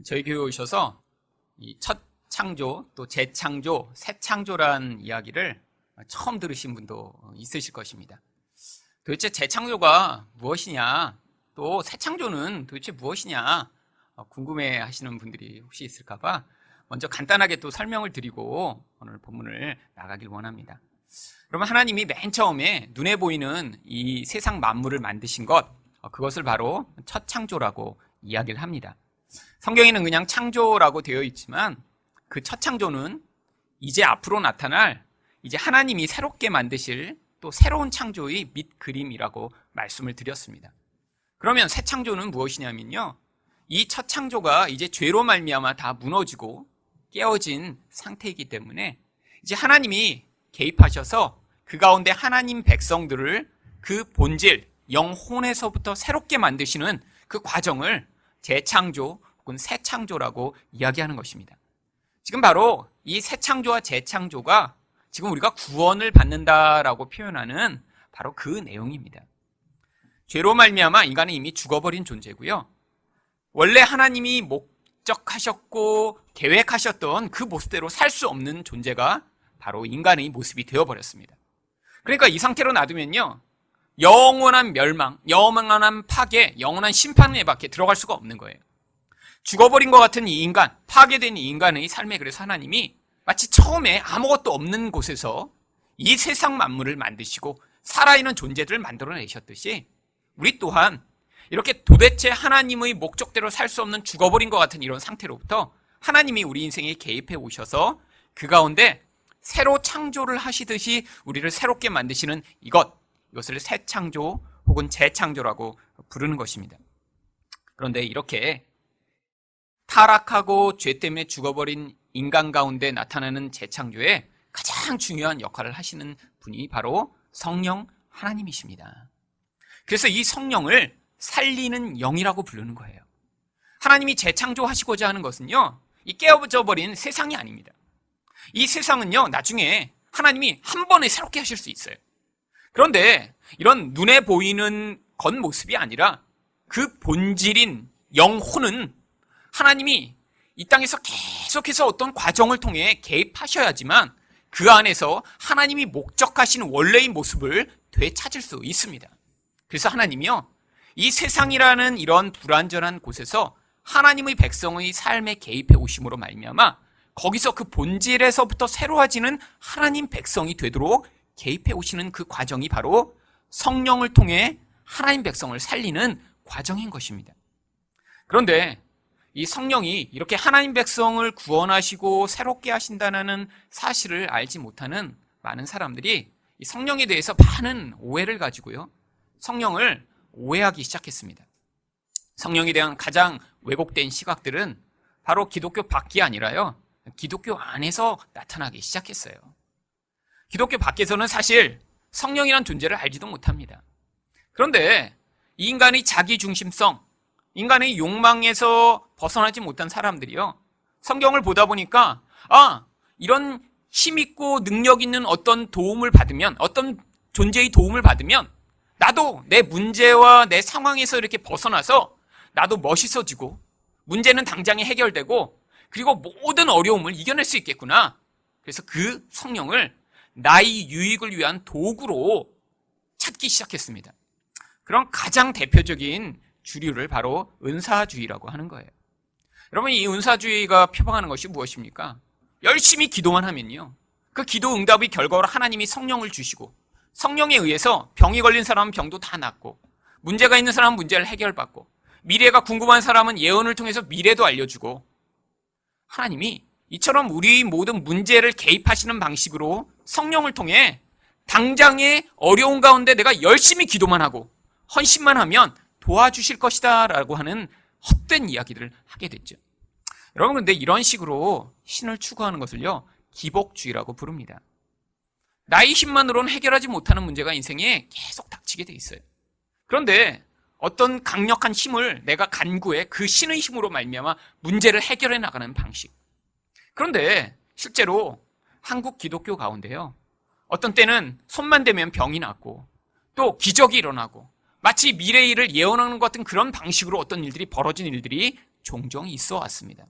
저희 교회에 오셔서 이 첫 창조, 또 재창조, 새 창조란 이야기를 처음 들으신 분도 있으실 것입니다. 도대체 재창조가 무엇이냐, 또 새 창조는 도대체 무엇이냐 궁금해 하시는 분들이 혹시 있을까봐 먼저 간단하게 또 설명을 드리고 오늘 본문을 나가길 원합니다. 그러면 하나님이 맨 처음에 눈에 보이는 이 세상 만물을 만드신 것, 그것을 바로 첫 창조라고 이야기를 합니다. 성경에는 그냥 창조라고 되어 있지만 그 첫 창조는 이제 앞으로 나타날 이제 하나님이 새롭게 만드실 또 새로운 창조의 밑그림이라고 말씀을 드렸습니다. 그러면 새 창조는 무엇이냐면요, 이 첫 창조가 이제 죄로 말미암아 다 무너지고 깨어진 상태이기 때문에 이제 하나님이 개입하셔서 그 가운데 하나님 백성들을 그 본질, 영혼에서부터 새롭게 만드시는 그 과정을 재창조 혹은 새 창조라고 이야기하는 것입니다. 지금 바로 이 새 창조와 재창조가 지금 우리가 구원을 받는다라고 표현하는 바로 그 내용입니다. 죄로 말미암아 인간은 이미 죽어버린 존재고요, 원래 하나님이 목적하셨고 계획하셨던 그 모습대로 살 수 없는 존재가 바로 인간의 모습이 되어버렸습니다. 그러니까 이 상태로 놔두면요, 영원한 멸망, 영원한 파괴, 영원한 심판에 밖에 들어갈 수가 없는 거예요. 죽어버린 것 같은 이 인간, 파괴된 이 인간의 삶에 그래서 하나님이 마치 처음에 아무것도 없는 곳에서 이 세상 만물을 만드시고 살아있는 존재들을 만들어내셨듯이 우리 또한 이렇게 도대체 하나님의 목적대로 살 수 없는 죽어버린 것 같은 이런 상태로부터 하나님이 우리 인생에 개입해 오셔서 그 가운데 새로 창조를 하시듯이 우리를 새롭게 만드시는 이것을 새 창조 혹은 재창조라고 부르는 것입니다. 그런데 이렇게 타락하고 죄 때문에 죽어버린 인간 가운데 나타나는 재창조에 가장 중요한 역할을 하시는 분이 바로 성령 하나님이십니다. 그래서 이 성령을 살리는 영이라고 부르는 거예요. 하나님이 재창조하시고자 하는 것은요, 이 깨어져 버린 세상이 아닙니다. 이 세상은요, 나중에 하나님이 한 번에 새롭게 하실 수 있어요. 그런데 이런 눈에 보이는 겉모습이 아니라 그 본질인 영혼은 하나님이 이 땅에서 계속해서 어떤 과정을 통해 개입하셔야지만 그 안에서 하나님이 목적하신 원래의 모습을 되찾을 수 있습니다. 그래서 하나님이요, 이 세상이라는 이런 불완전한 곳에서 하나님의 백성의 삶에 개입해 오심으로 말미암아 거기서 그 본질에서부터 새로워지는 하나님 백성이 되도록 개입해 오시는 그 과정이 바로 성령을 통해 하나님 백성을 살리는 과정인 것입니다. 그런데 이 성령이 이렇게 하나님 백성을 구원하시고 새롭게 하신다는 사실을 알지 못하는 많은 사람들이 이 성령에 대해서 많은 오해를 가지고요, 성령을 오해하기 시작했습니다. 성령에 대한 가장 왜곡된 시각들은 바로 기독교 밖이 아니라요, 기독교 안에서 나타나기 시작했어요. 기독교 밖에서는 사실 성령이란 존재를 알지도 못합니다. 그런데 이 인간의 자기중심성, 인간의 욕망에서 벗어나지 못한 사람들이요, 성경을 보다 보니까 이런 힘있고 능력 있는 어떤 도움을 받으면, 어떤 존재의 도움을 받으면 나도 내 문제와 내 상황에서 이렇게 벗어나서 나도 멋있어지고 문제는 당장에 해결되고 그리고 모든 어려움을 이겨낼 수 있겠구나. 그래서 그 성령을 나의 유익을 위한 도구로 찾기 시작했습니다. 그런 가장 대표적인 주류를 바로 은사주의라고 하는 거예요. 여러분, 이 은사주의가 표방하는 것이 무엇입니까? 열심히 기도만 하면요, 그 기도 응답의 결과로 하나님이 성령을 주시고 성령에 의해서 병이 걸린 사람은 병도 다 낫고 문제가 있는 사람은 문제를 해결받고 미래가 궁금한 사람은 예언을 통해서 미래도 알려주고, 하나님이 이처럼 우리 모든 문제를 개입하시는 방식으로 성령을 통해 당장의 어려운 가운데 내가 열심히 기도만 하고 헌신만 하면 도와주실 것이다 라고 하는 헛된 이야기들을 하게 됐죠. 여러분, 근데 이런 식으로 신을 추구하는 것을요, 기복주의라고 부릅니다. 나의 힘만으로는 해결하지 못하는 문제가 인생에 계속 닥치게 돼 있어요. 그런데 어떤 강력한 힘을 내가 간구해 그 신의 힘으로 말미암아 문제를 해결해 나가는 방식. 그런데 실제로 한국 기독교 가운데요, 어떤 때는 손만 대면 병이 낫고 또 기적이 일어나고 마치 미래의 일을 예언하는 것 같은 그런 방식으로 어떤 일들이 벌어진 일들이 종종 있어 왔습니다.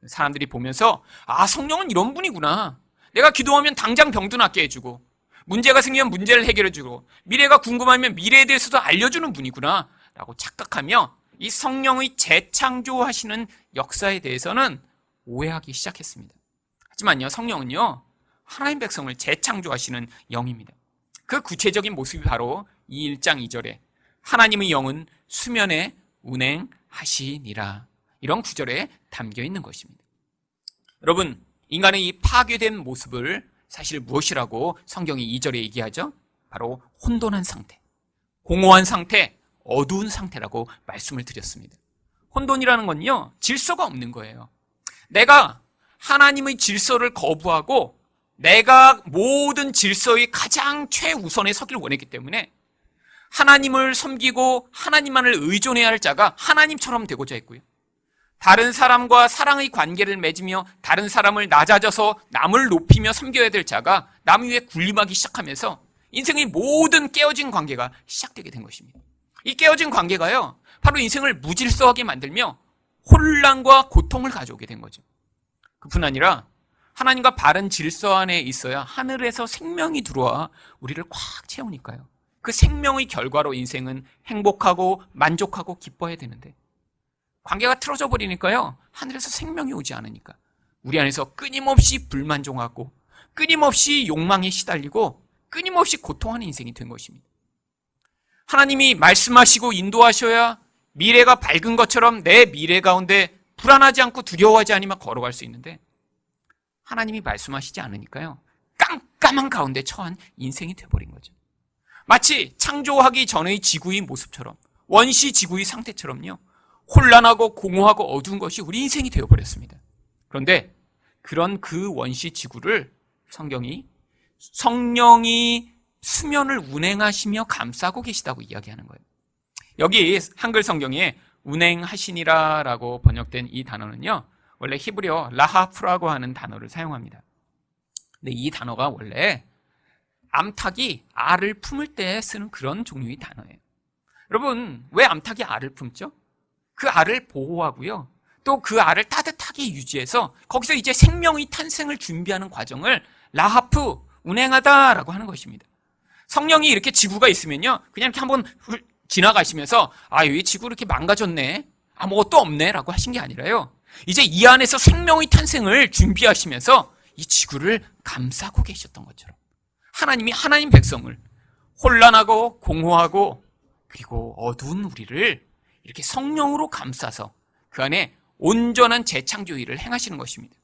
사람들이 보면서 성령은 이런 분이구나. 내가 기도하면 당장 병도 낫게 해주고, 문제가 생기면 문제를 해결해주고, 미래가 궁금하면 미래에 대해서도 알려주는 분이구나 라고 착각하며 이 성령의 재창조하시는 역사에 대해서는 오해하기 시작했습니다. 하지만요, 성령은요, 하나님 백성을 재창조하시는 영입니다. 그 구체적인 모습이 바로 이 1장 2절에 하나님의 영은 수면에 운행하시니라, 이런 구절에 담겨 있는 것입니다. 여러분, 인간의 이 파괴된 모습을 사실 무엇이라고 성경이 2절에 얘기하죠? 바로 혼돈한 상태, 공허한 상태, 어두운 상태라고 말씀을 드렸습니다. 혼돈이라는 건요, 질서가 없는 거예요. 내가 하나님의 질서를 거부하고 내가 모든 질서의 가장 최우선에 서기를 원했기 때문에 하나님을 섬기고 하나님만을 의존해야 할 자가 하나님처럼 되고자 했고요. 다른 사람과 사랑의 관계를 맺으며 다른 사람을 낮아져서 남을 높이며 섬겨야 될 자가 남 위에 군림하기 시작하면서 인생의 모든 깨어진 관계가 시작되게 된 것입니다. 이 깨어진 관계가요, 바로 인생을 무질서하게 만들며 혼란과 고통을 가져오게 된 거죠. 그뿐 아니라 하나님과 바른 질서 안에 있어야 하늘에서 생명이 들어와 우리를 꽉 채우니까요. 그 생명의 결과로 인생은 행복하고 만족하고 기뻐해야 되는데 관계가 틀어져 버리니까요, 하늘에서 생명이 오지 않으니까 우리 안에서 끊임없이 불만족하고 끊임없이 욕망에 시달리고 끊임없이 고통하는 인생이 된 것입니다. 하나님이 말씀하시고 인도하셔야 미래가 밝은 것처럼 내 미래 가운데 불안하지 않고 두려워하지 않으면 걸어갈 수 있는데 하나님이 말씀하시지 않으니까요, 깜깜한 가운데 처한 인생이 돼버린 거죠. 마치 창조하기 전의 지구의 모습처럼, 원시 지구의 상태처럼요, 혼란하고 공허하고 어두운 것이 우리 인생이 되어버렸습니다. 그런데 그런 그 원시 지구를 성경이 성령이 수면을 운행하시며 감싸고 계시다고 이야기하는 거예요. 여기 한글 성경에 운행하시니라 라고 번역된 이 단어는요, 원래 히브리어 라하프라고 하는 단어를 사용합니다. 근데 이 단어가 원래 암탉이 알을 품을 때 쓰는 그런 종류의 단어예요. 여러분, 왜 암탉이 알을 품죠? 그 알을 보호하고요, 또 그 알을 따뜻하게 유지해서 거기서 이제 생명의 탄생을 준비하는 과정을 라하프, 운행하다라고 하는 것입니다. 성령이 이렇게 지구가 있으면요, 그냥 이렇게 한번 지나가시면서 이 지구 이렇게 망가졌네, 아무것도 없네 라고 하신 게 아니라요, 이제 이 안에서 생명의 탄생을 준비하시면서 이 지구를 감싸고 계셨던 것처럼 하나님이 하나님 백성을 혼란하고 공허하고 그리고 어두운 우리를 이렇게 성령으로 감싸서 그 안에 온전한 재창조 일을 행하시는 것입니다.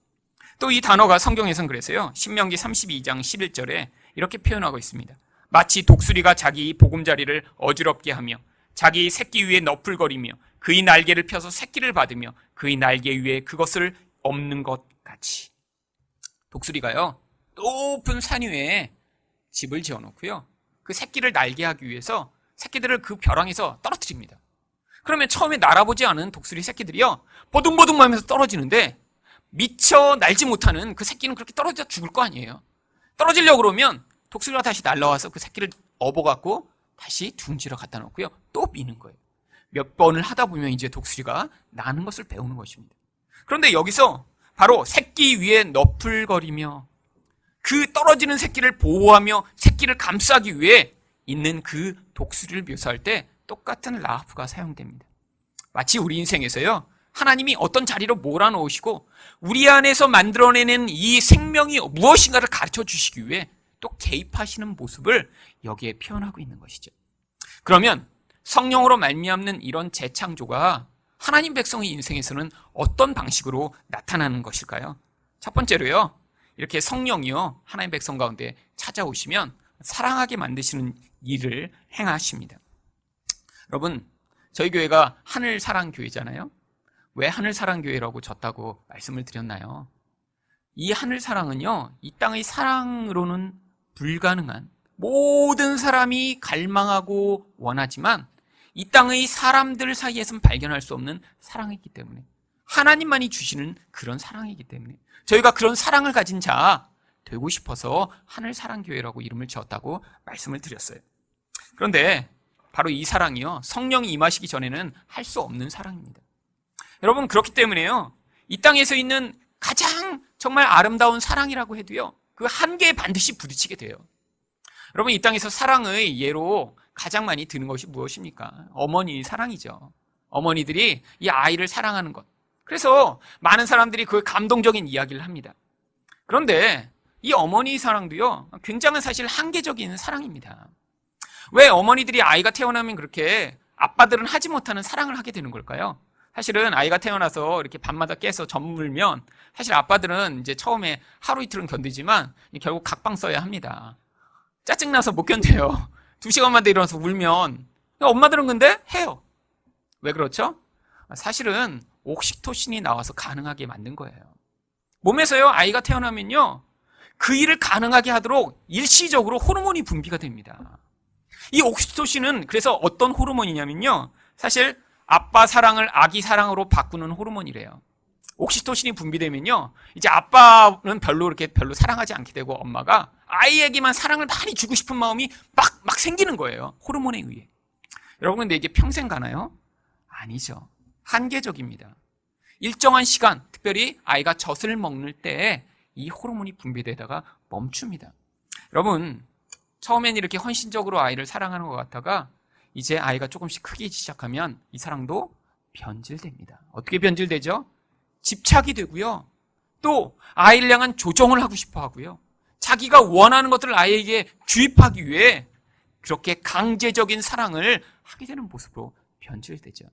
또 이 단어가 성경에선 그래서요, 신명기 32장 11절에 이렇게 표현하고 있습니다. 마치 독수리가 자기 보금자리를 어지럽게 하며 자기 새끼 위에 너풀거리며 그의 날개를 펴서 새끼를 받으며 그의 날개 위에 그것을 엎는 것 같이. 독수리가요, 높은 산 위에 집을 지어놓고요, 그 새끼를 날게 하기 위해서 새끼들을 그 벼랑에서 떨어뜨립니다. 그러면 처음에 날아보지 않은 독수리 새끼들이요, 버둥버둥 하면서 떨어지는데 미처 날지 못하는 그 새끼는 그렇게 떨어져 죽을 거 아니에요. 떨어지려고 그러면 독수리가 다시 날아와서 그 새끼를 업어갖고 다시 둥지로 갖다 놓고요, 또 미는 거예요. 몇 번을 하다 보면 이제 독수리가 나는 것을 배우는 것입니다. 그런데 여기서 바로 새끼 위에 너풀거리며 그 떨어지는 새끼를 보호하며 새끼를 감싸기 위해 있는 그 독수리를 묘사할 때 똑같은 라하프가 사용됩니다. 마치 우리 인생에서요, 하나님이 어떤 자리로 몰아놓으시고 우리 안에서 만들어내는 이 생명이 무엇인가를 가르쳐 주시기 위해 또 개입하시는 모습을 여기에 표현하고 있는 것이죠. 그러면 성령으로 말미암는 이런 재창조가 하나님 백성의 인생에서는 어떤 방식으로 나타나는 것일까요? 첫 번째로요, 이렇게 성령이요, 하나님 백성 가운데 찾아오시면 사랑하게 만드시는 일을 행하십니다. 여러분, 저희 교회가 하늘사랑교회잖아요. 왜 하늘사랑교회라고 졌다고 말씀을 드렸나요? 이 하늘사랑은요, 이 땅의 사랑으로는 불가능한, 모든 사람이 갈망하고 원하지만 이 땅의 사람들 사이에서는 발견할 수 없는 사랑이기 때문에, 하나님만이 주시는 그런 사랑이기 때문에 저희가 그런 사랑을 가진 자 되고 싶어서 하늘사랑교회라고 이름을 지었다고 말씀을 드렸어요. 그런데 바로 이 사랑이요, 성령이 임하시기 전에는 할 수 없는 사랑입니다. 여러분, 그렇기 때문에요, 이 땅에서 있는 가장 정말 아름다운 사랑이라고 해도요, 그 한계에 반드시 부딪히게 돼요. 여러분, 이 땅에서 사랑의 예로 가장 많이 드는 것이 무엇입니까? 어머니 사랑이죠. 어머니들이 이 아이를 사랑하는 것. 그래서 많은 사람들이 그 감동적인 이야기를 합니다. 그런데 이 어머니 사랑도요, 굉장히 사실 한계적인 사랑입니다. 왜 어머니들이 아이가 태어나면 그렇게 아빠들은 하지 못하는 사랑을 하게 되는 걸까요? 사실은 아이가 태어나서 이렇게 밤마다 깨서 젖 물면 사실 아빠들은 이제 처음에 하루 이틀은 견디지만 결국 각방 써야 합니다. 짜증나서 못 견뎌요. 2시간만 더 일어나서 울면. 엄마들은 근데 해요. 왜 그렇죠? 사실은 옥시토신이 나와서 가능하게 만든 거예요. 몸에서요, 아이가 태어나면요, 그 일을 가능하게 하도록 일시적으로 호르몬이 분비가 됩니다. 이 옥시토신은 그래서 어떤 호르몬이냐면요, 사실 아빠 사랑을 아기 사랑으로 바꾸는 호르몬이래요. 옥시토신이 분비되면요, 이제 아빠는 별로 사랑하지 않게 되고 엄마가 아이에게만 사랑을 많이 주고 싶은 마음이 막 생기는 거예요. 호르몬에 의해. 여러분, 근데 이게 평생 가나요? 아니죠. 한계적입니다. 일정한 시간, 특별히 아이가 젖을 먹는 때에 이 호르몬이 분비되다가 멈춥니다. 여러분, 처음엔 이렇게 헌신적으로 아이를 사랑하는 것 같다가 이제 아이가 조금씩 크기 시작하면 이 사랑도 변질됩니다. 어떻게 변질되죠? 집착이 되고요. 또 아이를 향한 조정을 하고 싶어 하고요. 자기가 원하는 것들을 아이에게 주입하기 위해 그렇게 강제적인 사랑을 하게 되는 모습으로 변질되죠.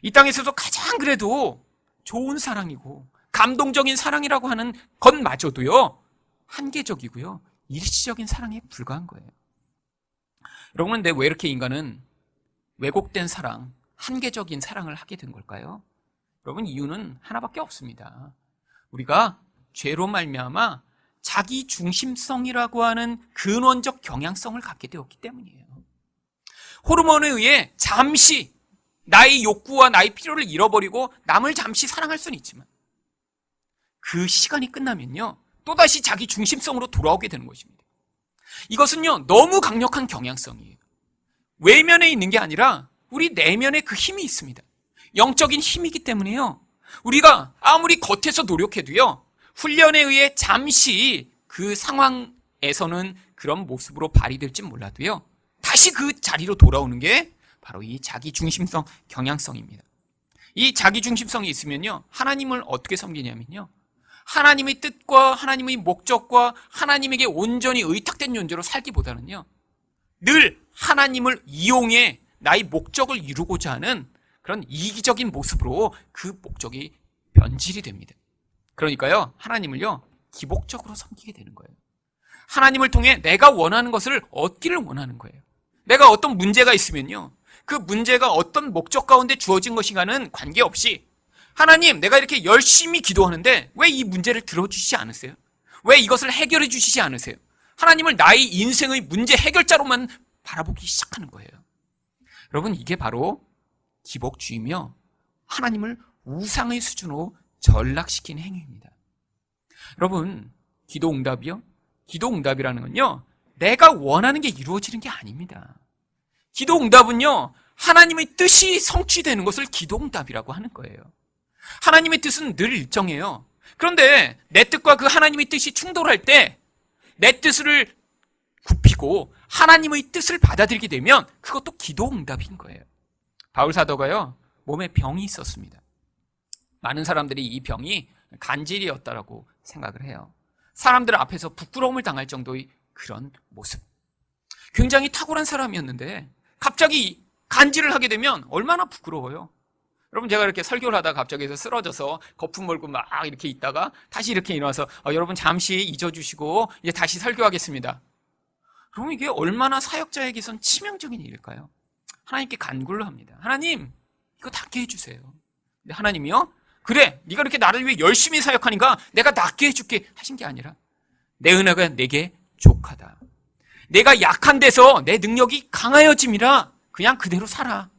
이 땅에서도 가장 그래도 좋은 사랑이고 감동적인 사랑이라고 하는 것마저도요, 한계적이고요, 일시적인 사랑에 불과한 거예요. 여러분, 근데 왜 이렇게 인간은 왜곡된 사랑, 한계적인 사랑을 하게 된 걸까요? 여러분, 이유는 하나밖에 없습니다. 우리가 죄로 말미암아 자기 중심성이라고 하는 근원적 경향성을 갖게 되었기 때문이에요. 호르몬에 의해 잠시 나의 욕구와 나의 필요를 잃어버리고 남을 잠시 사랑할 수는 있지만 그 시간이 끝나면요, 또다시 자기 중심성으로 돌아오게 되는 것입니다. 이것은요, 너무 강력한 경향성이에요. 외면에 있는 게 아니라 우리 내면에 그 힘이 있습니다. 영적인 힘이기 때문에요, 우리가 아무리 겉에서 노력해도요, 훈련에 의해 잠시 그 상황에서는 그런 모습으로 발휘될지 몰라도요, 다시 그 자리로 돌아오는 게 바로 이 자기 중심성 경향성입니다. 이 자기 중심성이 있으면요, 하나님을 어떻게 섬기냐면요, 하나님의 뜻과 하나님의 목적과 하나님에게 온전히 의탁된 존재로 살기보다는요, 늘 하나님을 이용해 나의 목적을 이루고자 하는 그런 이기적인 모습으로 그 목적이 변질이 됩니다. 그러니까요, 하나님을요, 기복적으로 섬기게 되는 거예요. 하나님을 통해 내가 원하는 것을 얻기를 원하는 거예요. 내가 어떤 문제가 있으면요, 그 문제가 어떤 목적 가운데 주어진 것인가는 관계없이 하나님, 내가 이렇게 열심히 기도하는데 왜 이 문제를 들어주시지 않으세요? 왜 이것을 해결해 주시지 않으세요? 하나님을 나의 인생의 문제 해결자로만 바라보기 시작하는 거예요. 여러분, 이게 바로 기복주의며 하나님을 우상의 수준으로 전락시킨 행위입니다. 여러분, 기도응답이요? 기도응답이라는 건요, 내가 원하는 게 이루어지는 게 아닙니다. 기도응답은요, 하나님의 뜻이 성취되는 것을 기도응답이라고 하는 거예요. 하나님의 뜻은 늘 일정해요. 그런데 내 뜻과 그 하나님의 뜻이 충돌할 때 내 뜻을 굽히고 하나님의 뜻을 받아들이게 되면 그것도 기도응답인 거예요. 바울 사도가요, 몸에 병이 있었습니다. 많은 사람들이 이 병이 간질이었다라고 생각을 해요. 사람들 앞에서 부끄러움을 당할 정도의 그런 모습. 굉장히 탁월한 사람이었는데 갑자기 간질을 하게 되면 얼마나 부끄러워요. 여러분, 제가 이렇게 설교를 하다가 갑자기 쓰러져서 거품 몰고 막 이렇게 있다가 다시 이렇게 일어나서 여러분 잠시 잊어주시고 이제 다시 설교하겠습니다. 그럼 이게 얼마나 사역자에게선 치명적인 일일까요? 하나님께 간구를 합니다. 하나님, 이거 낫게 해주세요. 근데 하나님이요, 그래, 네가 이렇게 나를 위해 열심히 사역하니까 내가 낫게 해줄게 하신 게 아니라 내 은혜가 내게 족하다. 내가 약한 데서 내 능력이 강하여짐이라 그냥 그대로 살아.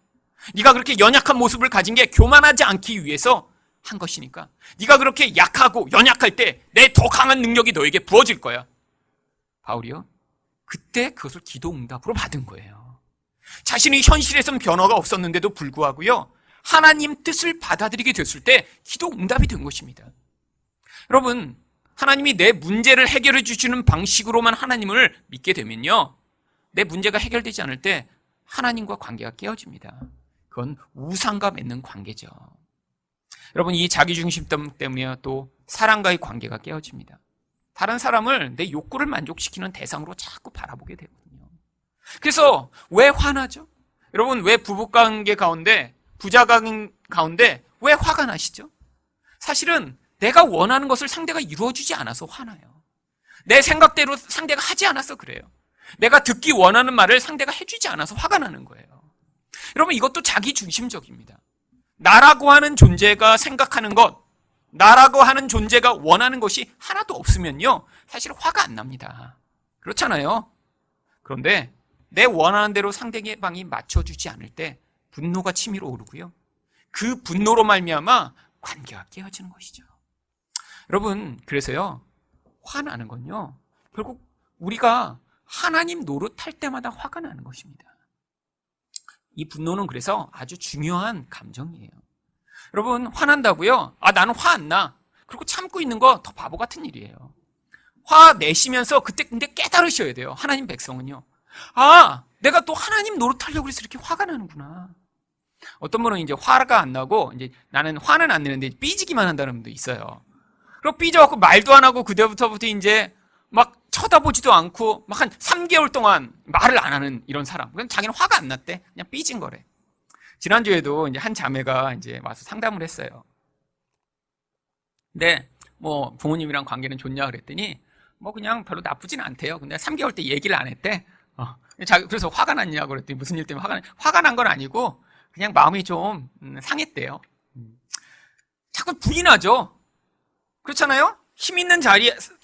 네가 그렇게 연약한 모습을 가진 게 교만하지 않기 위해서 한 것이니까 네가 그렇게 약하고 연약할 때 내 더 강한 능력이 너에게 부어질 거야. 바울이요, 그때 그것을 기도응답으로 받은 거예요. 자신의 현실에선 변화가 없었는데도 불구하고요, 하나님 뜻을 받아들이게 됐을 때 기도 응답이 된 것입니다. 여러분, 하나님이 내 문제를 해결해 주시는 방식으로만 하나님을 믿게 되면요, 내 문제가 해결되지 않을 때 하나님과 관계가 깨어집니다. 그건 우상과 맺는 관계죠. 여러분, 이 자기중심성 때문에 또 사람과의 관계가 깨어집니다. 다른 사람을 내 욕구를 만족시키는 대상으로 자꾸 바라보게 되거든요. 그래서 왜 화나죠? 여러분, 왜 부부관계 가운데, 부자관 가운데 왜 화가 나시죠? 사실은 내가 원하는 것을 상대가 이루어주지 않아서 화나요. 내 생각대로 상대가 하지 않아서 그래요. 내가 듣기 원하는 말을 상대가 해주지 않아서 화가 나는 거예요. 여러분, 이것도 자기중심적입니다. 나라고 하는 존재가 생각하는 것, 나라고 하는 존재가 원하는 것이 하나도 없으면요, 사실 화가 안 납니다. 그렇잖아요. 그런데 내 원하는 대로 상대방이 맞춰주지 않을 때 분노가 치밀어 오르고요, 그 분노로 말미암아 관계가 깨어지는 것이죠. 여러분, 그래서요, 화나는 건요, 결국 우리가 하나님 노릇할 때마다 화가 나는 것입니다. 이 분노는 그래서 아주 중요한 감정이에요. 여러분, 화난다고요? 나는 화 안 나. 그리고 참고 있는 거 더 바보 같은 일이에요. 화 내시면서 그때 근데 깨달으셔야 돼요. 하나님 백성은요. 내가 또 하나님 노릇하려고 해서 이렇게 화가 나는구나. 어떤 분은 이제 화가 안 나고, 이제 나는 화는 안 내는데 삐지기만 한다는 분도 있어요. 그리고 삐져갖고 말도 안 하고 그때부터 이제 막 쳐다보지도 않고 막 한 3개월 동안 말을 안 하는 이런 사람. 그냥 자기는 화가 안 났대. 그냥 삐진 거래. 지난주에도 이제 한 자매가 이제 와서 상담을 했어요. 근데 뭐 부모님이랑 관계는 좋냐 그랬더니 뭐 그냥 별로 나쁘진 않대요. 근데 3개월 때 얘기를 안 했대. 그래서 화가 났냐고 그랬더니 무슨 일 때문에 화가 난 건 아니고 그냥 마음이 좀 상했대요. 자꾸 부인하죠. 그렇잖아요? 힘 있는 자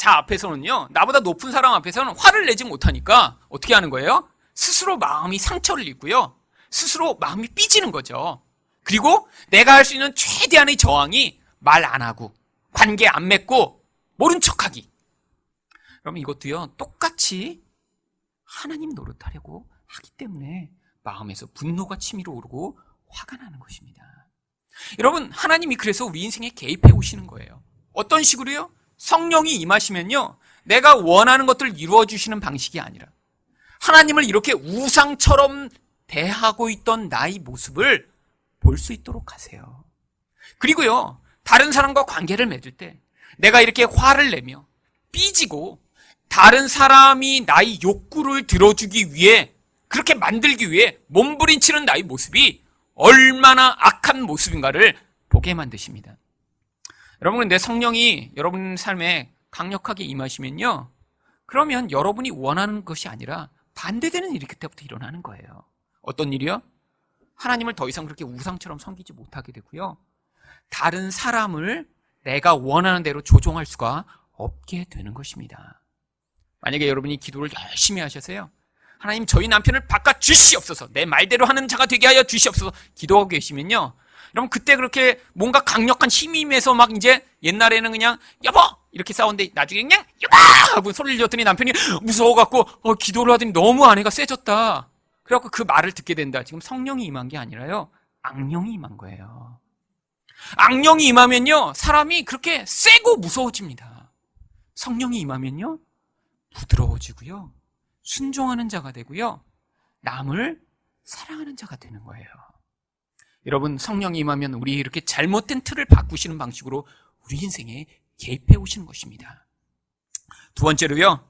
앞에서는요, 나보다 높은 사람 앞에서는 화를 내지 못하니까 어떻게 하는 거예요? 스스로 마음이 상처를 입고요, 스스로 마음이 삐지는 거죠. 그리고 내가 할 수 있는 최대한의 저항이 말 안 하고 관계 안 맺고 모른 척하기. 그러면 이것도요, 똑같이 하나님 노릇하려고 하기 때문에 마음에서 분노가 치밀어 오르고 화가 나는 것입니다. 여러분, 하나님이 그래서 우리 인생에 개입해 오시는 거예요. 어떤 식으로요? 성령이 임하시면요, 내가 원하는 것들을 이루어 주시는 방식이 아니라 하나님을 이렇게 우상처럼 대하고 있던 나의 모습을 볼 수 있도록 하세요. 그리고요, 다른 사람과 관계를 맺을 때 내가 이렇게 화를 내며 삐지고 다른 사람이 나의 욕구를 들어주기 위해, 그렇게 만들기 위해 몸부림치는 나의 모습이 얼마나 악한 모습인가를 보게 만드십니다. 여러분, 근데 성령이 여러분 삶에 강력하게 임하시면요, 그러면 여러분이 원하는 것이 아니라 반대되는 일이 그때부터 일어나는 거예요. 어떤 일이요? 하나님을 더 이상 그렇게 우상처럼 섬기지 못하게 되고요, 다른 사람을 내가 원하는 대로 조종할 수가 없게 되는 것입니다. 만약에 여러분이 기도를 열심히 하셔서요, 하나님, 저희 남편을 바꿔 주시옵소서, 내 말대로 하는 자가 되게 하여 주시옵소서 기도하고 계시면요, 여러분, 그때 그렇게 뭔가 강력한 힘이 임해서 막 이제 옛날에는 그냥 여보 이렇게 싸웠는데 나중에 그냥 여보 하고 소리를 졌더니 남편이 무서워갖고 기도를 하더니 너무 아내가 세졌다. 그래갖고 그 말을 듣게 된다. 지금 성령이 임한 게 아니라요, 악령이 임한 거예요. 악령이 임하면요, 사람이 그렇게 세고 무서워집니다. 성령이 임하면요, 부드러워지고요, 순종하는 자가 되고요, 남을 사랑하는 자가 되는 거예요. 여러분, 성령이 임하면 우리 이렇게 잘못된 틀을 바꾸시는 방식으로 우리 인생에 개입해 오시는 것입니다. 두 번째로요,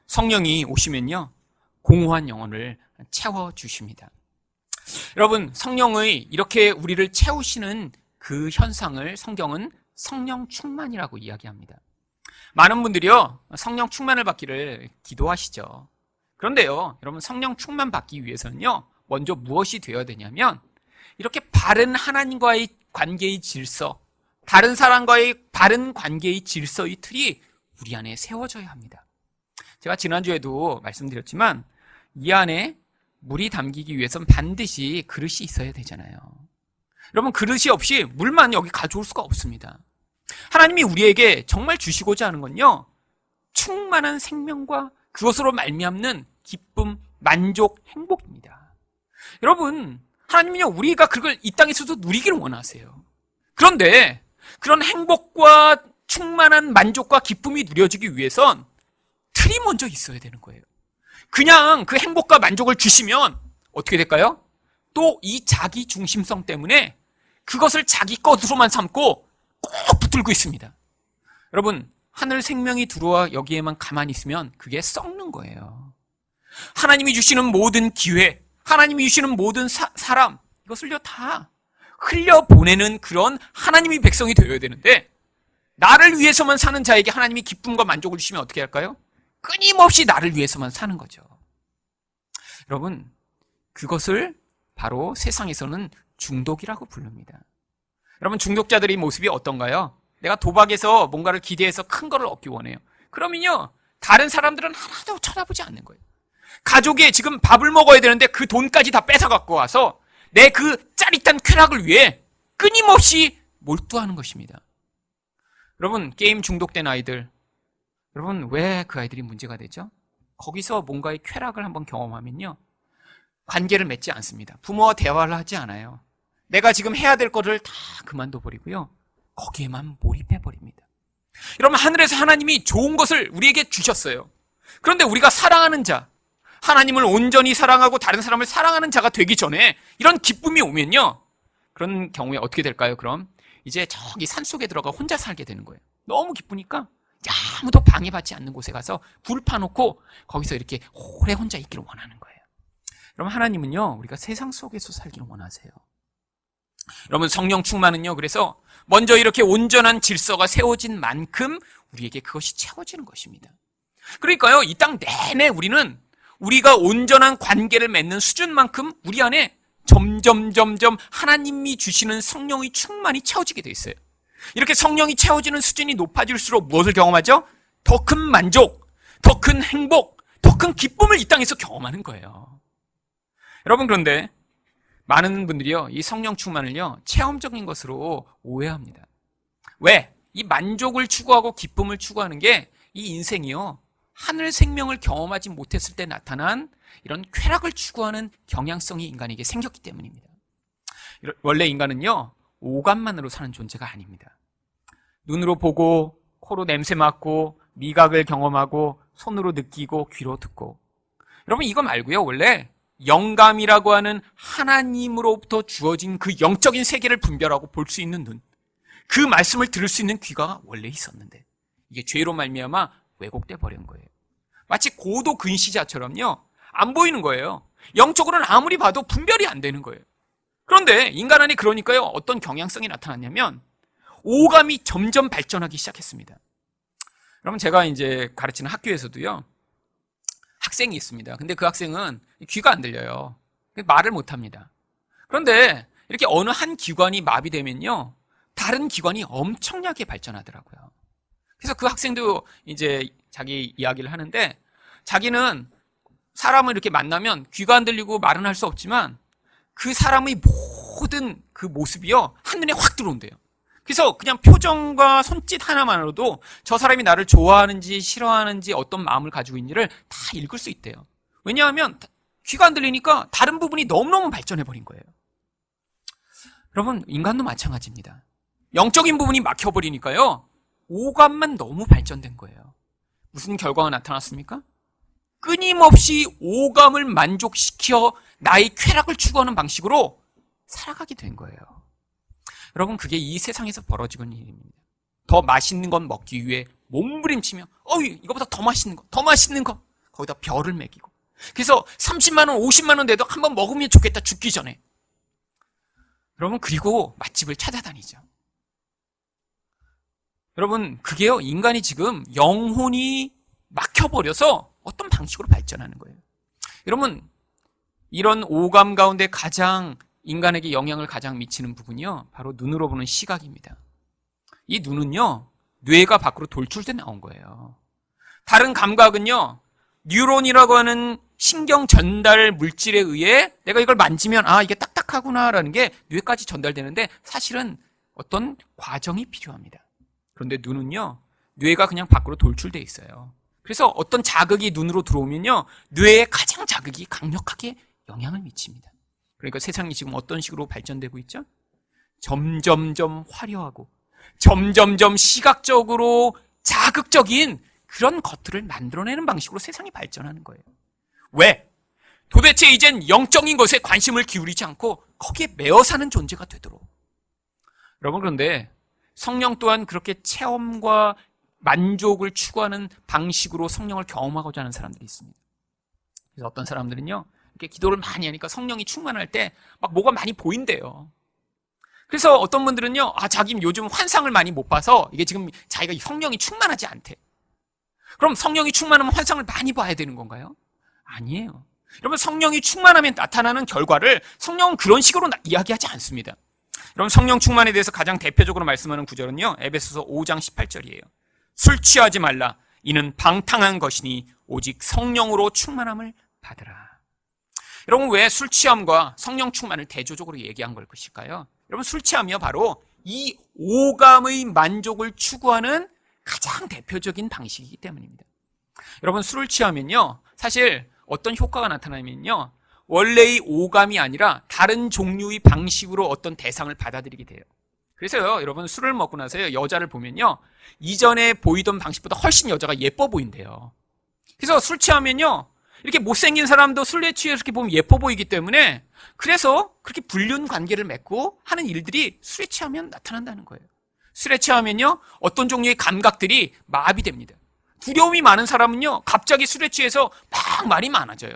성령이 오시면요, 공허한 영혼을 채워주십니다. 여러분, 성령의 이렇게 우리를 채우시는 그 현상을 성경은 성령 충만이라고 이야기합니다. 많은 분들이요, 성령 충만을 받기를 기도하시죠. 그런데요, 여러분, 성령 충만 받기 위해서는요, 먼저 무엇이 되어야 되냐면, 이렇게 바른 하나님과의 관계의 질서, 다른 사람과의 바른 관계의 질서의 틀이 우리 안에 세워져야 합니다. 제가 지난주에도 말씀드렸지만, 이 안에 물이 담기기 위해서는 반드시 그릇이 있어야 되잖아요. 여러분, 그릇이 없이 물만 여기 가져올 수가 없습니다. 하나님이 우리에게 정말 주시고자 하는 건요, 충만한 생명과 그것으로 말미암는 기쁨, 만족, 행복입니다. 여러분, 하나님은요, 우리가 그걸 이 땅에서도 누리기를 원하세요. 그런데 그런 행복과 충만한 만족과 기쁨이 누려지기 위해선 틀이 먼저 있어야 되는 거예요. 그냥 그 행복과 만족을 주시면 어떻게 될까요? 또 이 자기 중심성 때문에 그것을 자기 것으로만 삼고 꼭 붙들고 있습니다. 여러분, 하늘 생명이 들어와 여기에만 가만히 있으면 그게 썩는 거예요. 하나님이 주시는 모든 기회, 하나님이 주시는 모든 사람, 이것을요 다 흘려보내는 그런 하나님의 백성이 되어야 되는데, 나를 위해서만 사는 자에게 하나님이 기쁨과 만족을 주시면 어떻게 할까요? 끊임없이 나를 위해서만 사는 거죠. 여러분, 그것을 바로 세상에서는 중독이라고 부릅니다. 여러분, 중독자들의 모습이 어떤가요? 내가 도박에서 뭔가를 기대해서 큰 거를 얻기 원해요. 그러면요, 다른 사람들은 하나도 쳐다보지 않는 거예요. 가족이 지금 밥을 먹어야 되는데 그 돈까지 다 뺏어 갖고 와서 내 그 짜릿한 쾌락을 위해 끊임없이 몰두하는 것입니다. 여러분, 게임 중독된 아이들, 여러분, 왜 그 아이들이 문제가 되죠? 거기서 뭔가의 쾌락을 한번 경험하면요, 관계를 맺지 않습니다. 부모와 대화를 하지 않아요. 내가 지금 해야 될 거를 다 그만둬 버리고요, 거기에만 몰입해 버립니다. 여러분, 하늘에서 하나님이 좋은 것을 우리에게 주셨어요. 그런데 우리가 사랑하는 자, 하나님을 온전히 사랑하고 다른 사람을 사랑하는 자가 되기 전에 이런 기쁨이 오면요, 그런 경우에 어떻게 될까요? 그럼 이제 저기 산속에 들어가 혼자 살게 되는 거예요. 너무 기쁘니까 아무도 방해받지 않는 곳에 가서 불 파놓고 거기서 이렇게 오래 혼자 있기를 원하는 거예요. 여러분, 하나님은요, 우리가 세상 속에서 살기를 원하세요. 여러분, 성령 충만은요, 그래서 먼저 이렇게 온전한 질서가 세워진 만큼 우리에게 그것이 채워지는 것입니다. 그러니까요, 이 땅 내내 우리는 우리가 온전한 관계를 맺는 수준만큼 우리 안에 점점 하나님이 주시는 성령의 충만이 채워지게 돼 있어요. 이렇게 성령이 채워지는 수준이 높아질수록 무엇을 경험하죠? 더 큰 만족, 더 큰 행복, 더 큰 기쁨을 이 땅에서 경험하는 거예요. 여러분, 그런데 많은 분들이요, 이 성령 충만을요, 체험적인 것으로 오해합니다. 왜? 이 만족을 추구하고 기쁨을 추구하는 게 이 인생이요, 하늘 생명을 경험하지 못했을 때 나타난 이런 쾌락을 추구하는 경향성이 인간에게 생겼기 때문입니다. 원래 인간은요, 오감만으로 사는 존재가 아닙니다. 눈으로 보고, 코로 냄새 맡고, 미각을 경험하고, 손으로 느끼고, 귀로 듣고. 여러분, 이거 말고요, 원래 영감이라고 하는 하나님으로부터 주어진 그 영적인 세계를 분별하고 볼 수 있는 눈, 그 말씀을 들을 수 있는 귀가 원래 있었는데 이게 죄로 말미암아 왜곡돼 버린 거예요. 마치 고도 근시자처럼요, 안 보이는 거예요. 영적으로는 아무리 봐도 분별이 안 되는 거예요. 그런데 인간 안에 그러니까요, 어떤 경향성이 나타났냐면 오감이 점점 발전하기 시작했습니다. 여러분, 제가 이제 가르치는 학교에서도요, 학생이 있습니다. 근데 그 학생은 귀가 안 들려요. 말을 못 합니다. 그런데 이렇게 어느 한 기관이 마비되면요, 다른 기관이 엄청나게 발전하더라고요. 그래서 그 학생도 이제 자기 이야기를 하는데, 자기는 사람을 이렇게 만나면 귀가 안 들리고 말은 할 수 없지만 그 사람의 모든 그 모습이요, 한눈에 확 들어온대요. 그래서 그냥 표정과 손짓 하나만으로도 저 사람이 나를 좋아하는지 싫어하는지 어떤 마음을 가지고 있는지를 다 읽을 수 있대요. 왜냐하면 귀가 안 들리니까 다른 부분이 너무너무 발전해버린 거예요. 여러분, 인간도 마찬가지입니다. 영적인 부분이 막혀버리니까요, 오감만 너무 발전된 거예요. 무슨 결과가 나타났습니까? 끊임없이 오감을 만족시켜 나의 쾌락을 추구하는 방식으로 살아가게 된 거예요. 여러분, 그게 이 세상에서 벌어지는 일입니다. 더 맛있는 건 먹기 위해 몸부림치며 이거보다 더 맛있는 거 거기다 별을 매기고, 그래서 30만 원, 50만 원 돼도 한번 먹으면 좋겠다, 죽기 전에. 여러분, 그리고 맛집을 찾아다니죠. 여러분, 그게요, 인간이 지금 영혼이 막혀버려서 어떤 방식으로 발전하는 거예요. 여러분, 이런 오감 가운데 가장 인간에게 영향을 가장 미치는 부분이요, 바로 눈으로 보는 시각입니다. 이 눈은요, 뇌가 밖으로 돌출돼 나온 거예요. 다른 감각은요, 뉴런이라고 하는 신경 전달 물질에 의해 내가 이걸 만지면 이게 딱딱하구나라는 게 뇌까지 전달되는데 사실은 어떤 과정이 필요합니다. 그런데 눈은요, 뇌가 그냥 밖으로 돌출돼 있어요. 그래서 어떤 자극이 눈으로 들어오면요, 뇌에 가장 자극이 강력하게 영향을 미칩니다. 그러니까 세상이 지금 어떤 식으로 발전되고 있죠? 점점점 화려하고 점점점 시각적으로 자극적인 그런 것들을 만들어내는 방식으로 세상이 발전하는 거예요. 왜? 도대체 이젠 영적인 것에 관심을 기울이지 않고 거기에 매어 사는 존재가 되도록. 여러분, 그런데 성령 또한 그렇게 체험과 만족을 추구하는 방식으로 성령을 경험하고자 하는 사람들이 있습니다. 그래서 어떤 사람들은요, 이렇게 기도를 많이 하니까 성령이 충만할 때 막 뭐가 많이 보인대요. 그래서 어떤 분들은요, 자기 요즘 환상을 많이 못 봐서 이게 지금 자기가 성령이 충만하지 않대. 그럼 성령이 충만하면 환상을 많이 봐야 되는 건가요? 아니에요. 여러분, 성령이 충만하면 나타나는 결과를 성령은 그런 식으로 이야기하지 않습니다. 여러분, 성령 충만에 대해서 가장 대표적으로 말씀하는 구절은요, 에베소서 5장 18절이에요. 술 취하지 말라. 이는 방탕한 것이니 오직 성령으로 충만함을 받으라. 여러분, 왜 술 취함과 성령 충만을 대조적으로 얘기한 걸 것일까요? 여러분, 술 취함이요, 바로 이 오감의 만족을 추구하는 가장 대표적인 방식이기 때문입니다. 여러분, 술을 취하면요, 사실 어떤 효과가 나타나면요, 원래의 오감이 아니라 다른 종류의 방식으로 어떤 대상을 받아들이게 돼요. 그래서요, 여러분, 술을 먹고 나서요, 여자를 보면요, 이전에 보이던 방식보다 훨씬 여자가 예뻐 보인대요. 그래서 술 취하면요, 이렇게 못생긴 사람도 술에 취해서 이렇게 보면 예뻐 보이기 때문에, 그래서 그렇게 불륜 관계를 맺고 하는 일들이 술에 취하면 나타난다는 거예요. 술에 취하면요, 어떤 종류의 감각들이 마비됩니다. 두려움이 많은 사람은요, 갑자기 술에 취해서 막 말이 많아져요.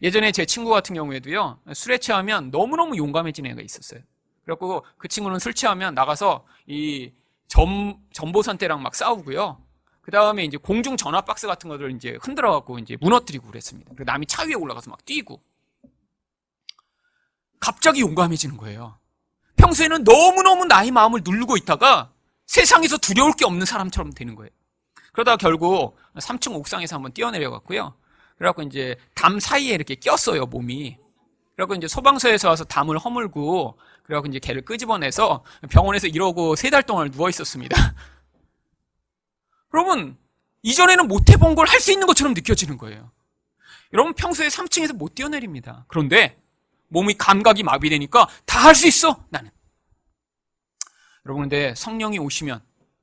예전에 제 친구 같은 경우에도요, 술에 취하면 너무너무 용감해진 애가 있었어요. 그래갖고 그 친구는 술 취하면 나가서 이 전보선대랑 막 싸우고요. 그 다음에 이제 공중 전화 박스 같은 것들 이제 흔들어갖고 이제 무너뜨리고 그랬습니다. 그리고 남이 차 위에 올라가서 막 뛰고. 갑자기 용감해지는 거예요. 평소에는 너무너무 나의 마음을 누르고 있다가 세상에서 두려울 게 없는 사람처럼 되는 거예요. 그러다가 결국 3층 옥상에서 한번 뛰어내려갔고요. 그래갖고 이제 담 사이에 이렇게 꼈어요, 몸이. 그래갖고 이제 소방서에서 와서 담을 허물고, 그래갖고 이제 걔를 끄집어내서 병원에서 이러고 3달 동안 누워 있었습니다. 여러분, 이전에는 못 해본 걸 할 수 있는 것처럼 느껴지는 거예요. 여러분, 평소에 3층에서 못 뛰어내립니다. 그런데 몸의 감각이 마비되니까 다 할 수 있어, 나는. 여러분, 근데 성령이 오시면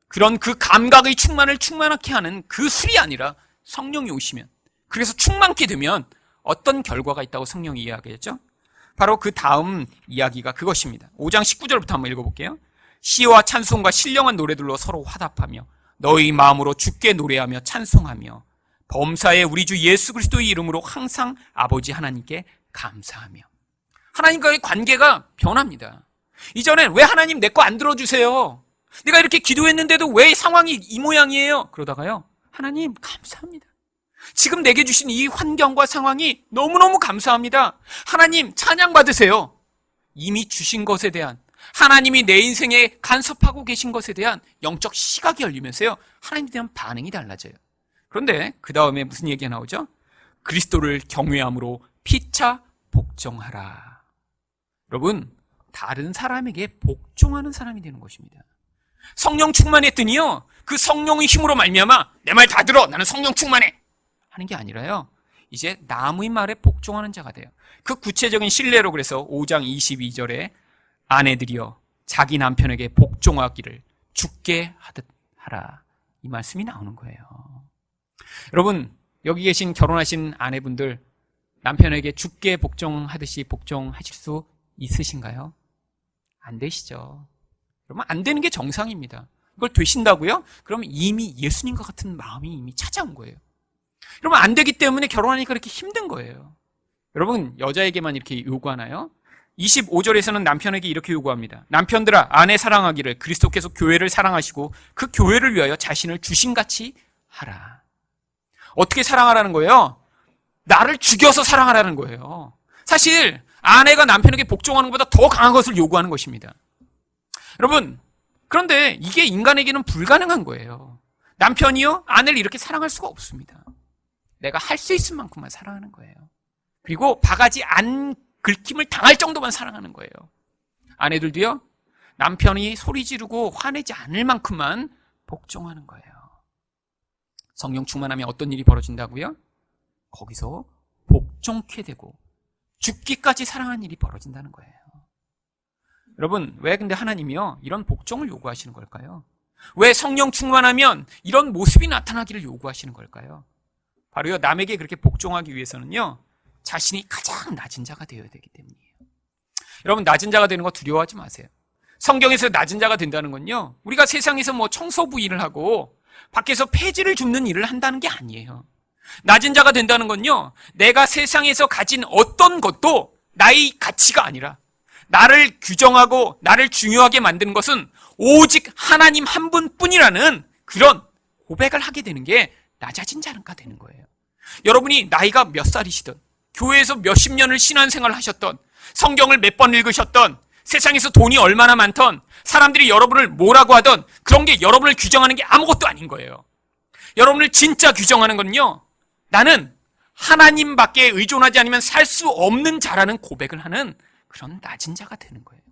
그런 그 감각의 충만을 충만하게 하는 그 술이 아니라 성령이 오시면, 그래서 충만케 되면 어떤 결과가 있다고 성령이 이야기했죠? 바로 그 다음 이야기가 그것입니다. 5장 19절부터 한번 읽어볼게요. 시와 찬송과 신령한 노래들로 서로 화답하며 너희 마음으로 주께 노래하며 찬송하며 범사에 우리 주 예수 그리스도의 이름으로 항상 아버지 하나님께 감사하며. 하나님과의 관계가 변합니다. 이전엔 왜 하나님 내 거 안 들어주세요? 내가 이렇게 기도했는데도 왜 상황이 이 모양이에요? 그러다가요, 하나님 감사합니다. 지금 내게 주신 이 환경과 상황이 너무너무 감사합니다. 하나님 찬양 받으세요. 이미 주신 것에 대한, 하나님이 내 인생에 간섭하고 계신 것에 대한 영적 시각이 열리면서요, 하나님에 대한 반응이 달라져요. 그런데 그 다음에 무슨 얘기가 나오죠? 그리스도를 경외함으로 피차 복종하라. 여러분, 다른 사람에게 복종하는 사람이 되는 것입니다. 성령 충만했더니요, 그 성령의 힘으로 말미암아 내 말 다 들어, 나는 성령 충만해 하는 게 아니라요, 이제 남의 말에 복종하는 자가 돼요. 그 구체적인 신뢰로 그래서 5장 22절에 아내들이여 자기 남편에게 복종하기를 주께 하듯 하라, 이 말씀이 나오는 거예요. 여러분, 여기 계신 결혼하신 아내분들, 남편에게 주께 복종하듯이 복종하실 수 있으신가요? 안 되시죠. 여러분, 안 되는 게 정상입니다. 이걸 되신다고요? 그러면 이미 예수님과 같은 마음이 이미 찾아온 거예요. 여러분, 안 되기 때문에 결혼하니까 그렇게 힘든 거예요. 여러분, 여자에게만 이렇게 요구하나요? 25절에서는 남편에게 이렇게 요구합니다. 남편들아, 아내 사랑하기를 그리스도께서 교회를 사랑하시고 그 교회를 위하여 자신을 주신같이 하라. 어떻게 사랑하라는 거예요? 나를 죽여서 사랑하라는 거예요. 사실 아내가 남편에게 복종하는 것보다 더 강한 것을 요구하는 것입니다. 여러분, 그런데 이게 인간에게는 불가능한 거예요. 남편이요, 아내를 이렇게 사랑할 수가 없습니다. 내가 할 수 있을 만큼만 사랑하는 거예요. 그리고 바가지 안 긁힘을 당할 정도만 사랑하는 거예요. 아내들도요, 남편이 소리 지르고 화내지 않을 만큼만 복종하는 거예요. 성령 충만하면 어떤 일이 벌어진다고요? 거기서 복종케 되고 죽기까지 사랑한 일이 벌어진다는 거예요. 여러분, 왜 근데 하나님이요 이런 복종을 요구하시는 걸까요? 왜 성령 충만하면 이런 모습이 나타나기를 요구하시는 걸까요? 바로요, 남에게 그렇게 복종하기 위해서는요, 자신이 가장 낮은 자가 되어야 되기 때문이에요. 여러분, 낮은 자가 되는 거 두려워하지 마세요. 성경에서 낮은 자가 된다는 건요, 우리가 세상에서 뭐 청소부 일을 하고 밖에서 폐지를 줍는 일을 한다는 게 아니에요. 낮은 자가 된다는 건요, 내가 세상에서 가진 어떤 것도 나의 가치가 아니라 나를 규정하고 나를 중요하게 만드는 것은 오직 하나님 한 분뿐이라는 그런 고백을 하게 되는 게 낮아진 자가 되는 거예요. 여러분이 나이가 몇 살이시든, 교회에서 몇십 년을 신앙생활을 하셨던, 성경을 몇 번 읽으셨던, 세상에서 돈이 얼마나 많던, 사람들이 여러분을 뭐라고 하던, 그런 게 여러분을 규정하는 게 아무것도 아닌 거예요. 여러분을 진짜 규정하는 건요, 나는 하나님밖에 의존하지 않으면 살 수 없는 자라는 고백을 하는 그런 낮은 자가 되는 거예요.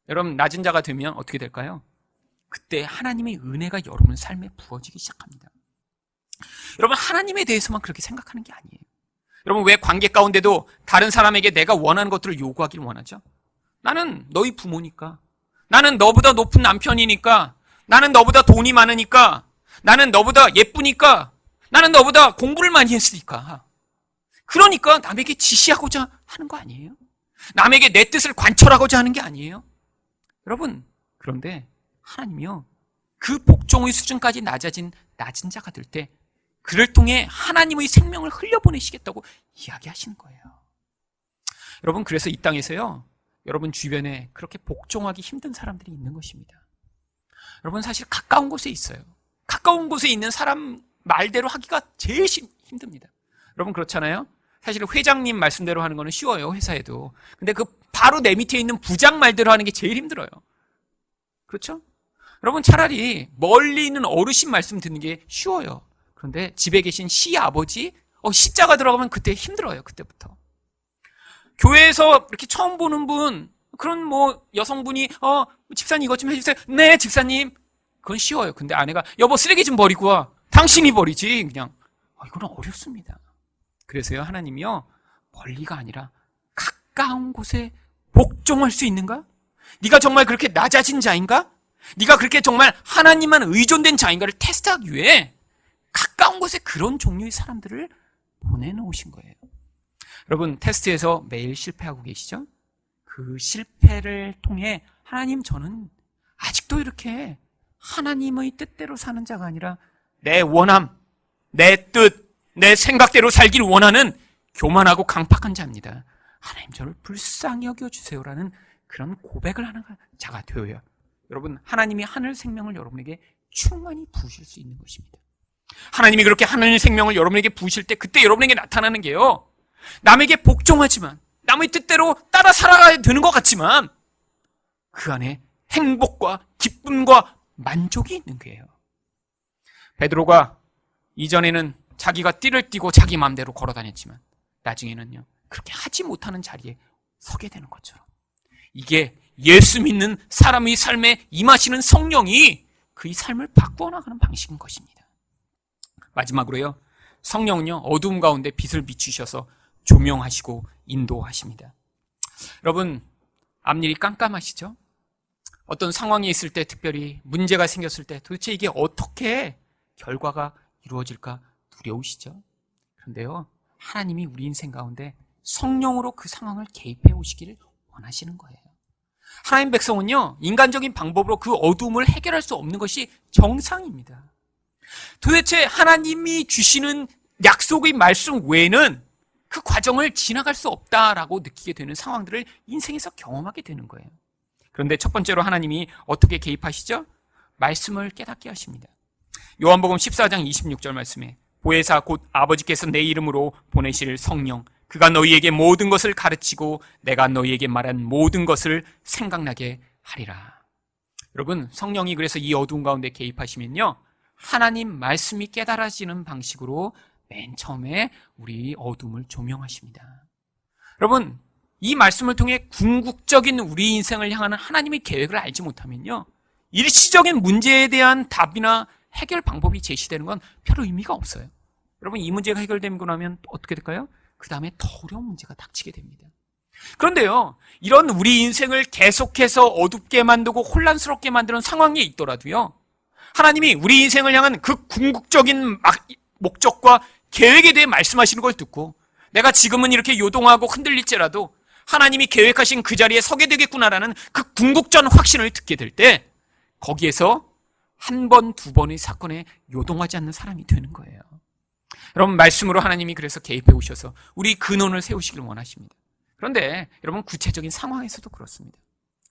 여러분, 낮은 자가 되면 어떻게 될까요? 그때 하나님의 은혜가 여러분 삶에 부어지기 시작합니다. 여러분, 하나님에 대해서만 그렇게 생각하는 게 아니에요. 여러분, 왜 관계 가운데도 다른 사람에게 내가 원하는 것들을 요구하기를 원하죠? 나는 너희 부모니까, 나는 너보다 높은 남편이니까, 나는 너보다 돈이 많으니까, 나는 너보다 예쁘니까, 나는 너보다 공부를 많이 했으니까. 그러니까 남에게 지시하고자 하는 거 아니에요? 남에게 내 뜻을 관철하고자 하는 게 아니에요? 여러분, 그런데 하나님이요, 그 복종의 수준까지 낮은 자가 될 때 그를 통해 하나님의 생명을 흘려보내시겠다고 이야기하시는 거예요. 여러분, 그래서 이 땅에서요, 여러분 주변에 그렇게 복종하기 힘든 사람들이 있는 것입니다. 여러분, 사실 가까운 곳에 있어요. 가까운 곳에 있는 사람 말대로 하기가 제일 힘듭니다. 여러분, 그렇잖아요? 사실 회장님 말씀대로 하는 거는 쉬워요, 회사에도. 근데 그 바로 내 밑에 있는 부장 말대로 하는 게 제일 힘들어요. 그렇죠? 여러분, 차라리 멀리 있는 어르신 말씀 듣는 게 쉬워요. 그런데 집에 계신 시아버지, 시자가 들어가면 그때 힘들어요, 그때부터. 교회에서 이렇게 처음 보는 분, 그런 뭐 여성분이 집사님 이것 좀 해주세요. 네, 집사님. 그건 쉬워요. 근데 아내가 여보 쓰레기 좀 버리고 와. 당신이 버리지. 그냥 이거는 어렵습니다. 그래서요, 하나님이요, 멀리가 아니라 가까운 곳에 복종할 수 있는가? 네가 정말 그렇게 낮아진 자인가? 네가 그렇게 정말 하나님만 의존된 자인가를 테스트하기 위해 가까운 곳에 그런 종류의 사람들을 보내놓으신 거예요. 여러분, 테스트에서 매일 실패하고 계시죠? 그 실패를 통해 하나님, 저는 아직도 이렇게 하나님의 뜻대로 사는 자가 아니라 내 원함, 내 뜻, 내 생각대로 살길 원하는 교만하고 강팍한 자입니다. 하나님, 저를 불쌍히 여겨주세요라는 그런 고백을 하는 자가 되어야 여러분, 하나님이 하늘 생명을 여러분에게 충만히 부으실 수 있는 것입니다. 하나님이 그렇게 하늘 생명을 여러분에게 부으실 때 그때 여러분에게 나타나는 게요, 남에게 복종하지만 남의 뜻대로 따라 살아가야 되는 것 같지만 그 안에 행복과 기쁨과 만족이 있는 거예요. 베드로가 이전에는 자기가 띠를 띠고 자기 마음대로 걸어 다녔지만 나중에는요, 그렇게 하지 못하는 자리에 서게 되는 것처럼, 이게 예수 믿는 사람의 삶에 임하시는 성령이 그의 삶을 바꾸어 나가는 방식인 것입니다. 마지막으로요, 성령은요, 어두움 가운데 빛을 비추셔서 조명하시고 인도하십니다. 여러분, 앞일이 깜깜하시죠? 어떤 상황이 있을 때, 특별히 문제가 생겼을 때 도대체 이게 어떻게 결과가 이루어질까 두려우시죠? 그런데요, 하나님이 우리 인생 가운데 성령으로 그 상황을 개입해 오시기를 원하시는 거예요. 하나님 백성은요, 인간적인 방법으로 그 어두움을 해결할 수 없는 것이 정상입니다. 도대체 하나님이 주시는 약속의 말씀 외에는 그 과정을 지나갈 수 없다라고 느끼게 되는 상황들을 인생에서 경험하게 되는 거예요. 그런데 첫 번째로 하나님이 어떻게 개입하시죠? 말씀을 깨닫게 하십니다. 요한복음 14장 26절 말씀에 보혜사 곧 아버지께서 내 이름으로 보내실 성령, 그가 너희에게 모든 것을 가르치고 내가 너희에게 말한 모든 것을 생각나게 하리라. 여러분, 성령이 그래서 이 어두운 가운데 개입하시면요, 하나님 말씀이 깨달아지는 방식으로 맨 처음에 우리 어둠을 조명하십니다. 여러분, 이 말씀을 통해 궁극적인 우리 인생을 향하는 하나님의 계획을 알지 못하면요, 일시적인 문제에 대한 답이나 해결 방법이 제시되는 건 별 의미가 없어요. 여러분, 이 문제가 해결되고 나면 어떻게 될까요? 그 다음에 더 어려운 문제가 닥치게 됩니다. 그런데요, 이런 우리 인생을 계속해서 어둡게 만들고 혼란스럽게 만드는 상황이 있더라도요, 하나님이 우리 인생을 향한 그 궁극적인 목적과 계획에 대해 말씀하시는 걸 듣고 내가 지금은 이렇게 요동하고 흔들릴지라도 하나님이 계획하신 그 자리에 서게 되겠구나라는 그 궁극적인 확신을 듣게 될 때 거기에서 한 번, 두 번의 사건에 요동하지 않는 사람이 되는 거예요. 여러분, 말씀으로 하나님이 그래서 개입해 오셔서 우리 근원을 세우시길 원하십니다. 그런데 여러분, 구체적인 상황에서도 그렇습니다.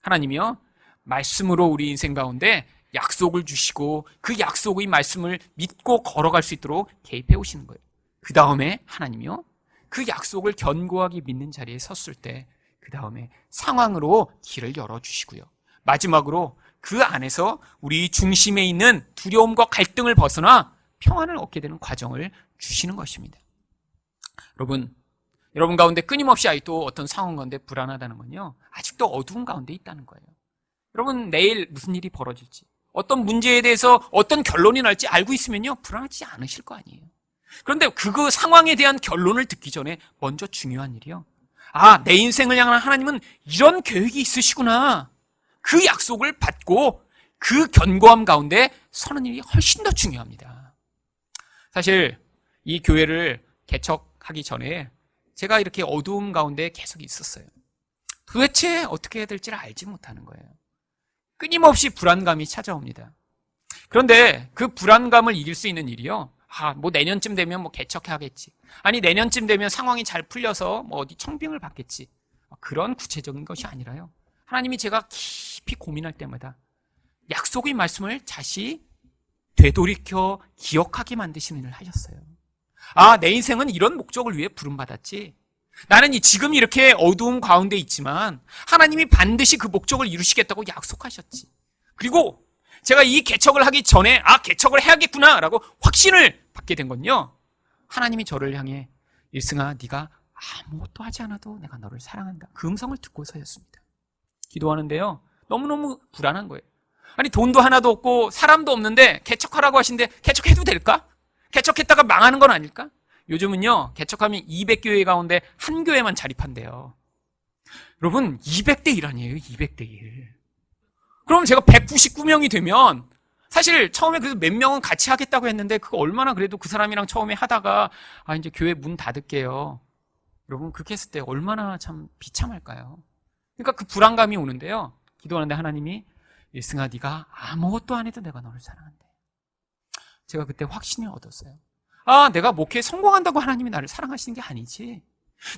하나님이요, 말씀으로 우리 인생 가운데 약속을 주시고 그 약속의 말씀을 믿고 걸어갈 수 있도록 개입해 오시는 거예요. 그 다음에 하나님이요, 그 약속을 견고하게 믿는 자리에 섰을 때 그 다음에 상황으로 길을 열어주시고요, 마지막으로 그 안에서 우리 중심에 있는 두려움과 갈등을 벗어나 평안을 얻게 되는 과정을 주시는 것입니다. 여러분 가운데 끊임없이 아직도 어떤 상황 가운데 불안하다는 건요, 아직도 어두운 가운데 있다는 거예요. 여러분, 내일 무슨 일이 벌어질지, 어떤 문제에 대해서 어떤 결론이 날지 알고 있으면요, 불안하지 않으실 거 아니에요. 그런데 그 상황에 대한 결론을 듣기 전에 먼저 중요한 일이요, 내 인생을 향한 하나님은 이런 계획이 있으시구나, 그 약속을 받고 그 견고함 가운데 서는 일이 훨씬 더 중요합니다. 사실 이 교회를 개척하기 전에 제가 이렇게 어두움 가운데 계속 있었어요. 도대체 어떻게 해야 될지를 알지 못하는 거예요. 끊임없이 불안감이 찾아옵니다. 그런데 그 불안감을 이길 수 있는 일이요, 내년쯤 되면 개척해야겠지, 아니 내년쯤 되면 상황이 잘 풀려서 어디 청빙을 받겠지, 그런 구체적인 것이 아니라요, 하나님이 제가 깊이 고민할 때마다 약속의 말씀을 다시 되돌이켜 기억하게 만드시는 일을 하셨어요. 내 인생은 이런 목적을 위해 부름받았지, 나는 지금 이렇게 어두운 가운데 있지만 하나님이 반드시 그 목적을 이루시겠다고 약속하셨지. 그리고 제가 이 개척을 하기 전에 개척을 해야겠구나 라고 확신을 받게 된 건요, 하나님이 저를 향해 일승아, 네가 아무것도 하지 않아도 내가 너를 사랑한다, 그 음성을 듣고서였습니다. 기도하는데요, 너무너무 불안한 거예요. 아니, 돈도 하나도 없고 사람도 없는데 개척하라고 하신데 개척해도 될까? 개척했다가 망하는 건 아닐까? 요즘은요, 개척하면 200교회 가운데 한 교회만 자립한대요. 여러분, 200대 1 아니에요, 200대 1. 그럼 제가 199명이 되면, 사실 처음에 그래도 몇 명은 같이 하겠다고 했는데 그거 얼마나 그래도 그 사람이랑 처음에 하다가 이제 교회 문 닫을게요, 여러분, 그렇게 했을 때 얼마나 참 비참할까요? 그러니까 그 불안감이 오는데요, 기도하는데 하나님이 일승아, 네가 아무것도 안 해도 내가 너를 사랑한대. 제가 그때 확신을 얻었어요. 내가 목회에 성공한다고 하나님이 나를 사랑하시는 게 아니지,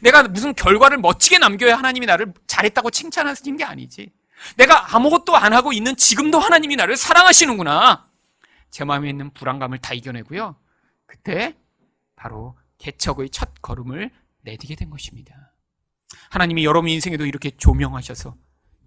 내가 무슨 결과를 멋지게 남겨야 하나님이 나를 잘했다고 칭찬하시는 게 아니지, 내가 아무것도 안 하고 있는 지금도 하나님이 나를 사랑하시는구나. 제 마음에 있는 불안감을 다 이겨내고요, 그때 바로 개척의 첫 걸음을 내디게 된 것입니다. 하나님이 여러분 인생에도 이렇게 조명하셔서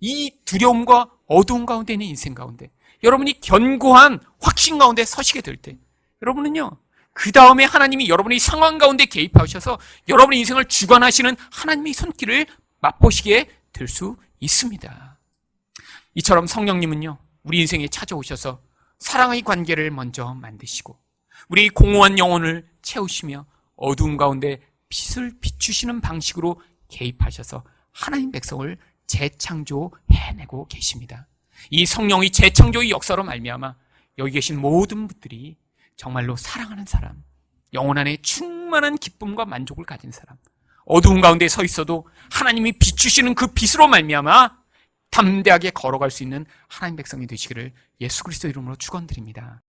이 두려움과 어두운 가운데 있는 인생 가운데 여러분이 견고한 확신 가운데 서시게 될 때, 여러분은요, 그 다음에 하나님이 여러분의 상황 가운데 개입하셔서 여러분의 인생을 주관하시는 하나님의 손길을 맛보시게 될 수 있습니다. 이처럼 성령님은요, 우리 인생에 찾아오셔서 사랑의 관계를 먼저 만드시고 우리 공허한 영혼을 채우시며 어두운 가운데 빛을 비추시는 방식으로 개입하셔서 하나님 백성을 재창조해내고 계십니다. 이 성령의 재창조의 역사로 말미암아 여기 계신 모든 분들이 정말로 사랑하는 사람, 영혼 안에 충만한 기쁨과 만족을 가진 사람, 어두운 가운데 서 있어도 하나님이 비추시는 그 빛으로 말미암아 담대하게 걸어갈 수 있는 하나님 백성이 되시기를 예수 그리스도 이름으로 축원드립니다.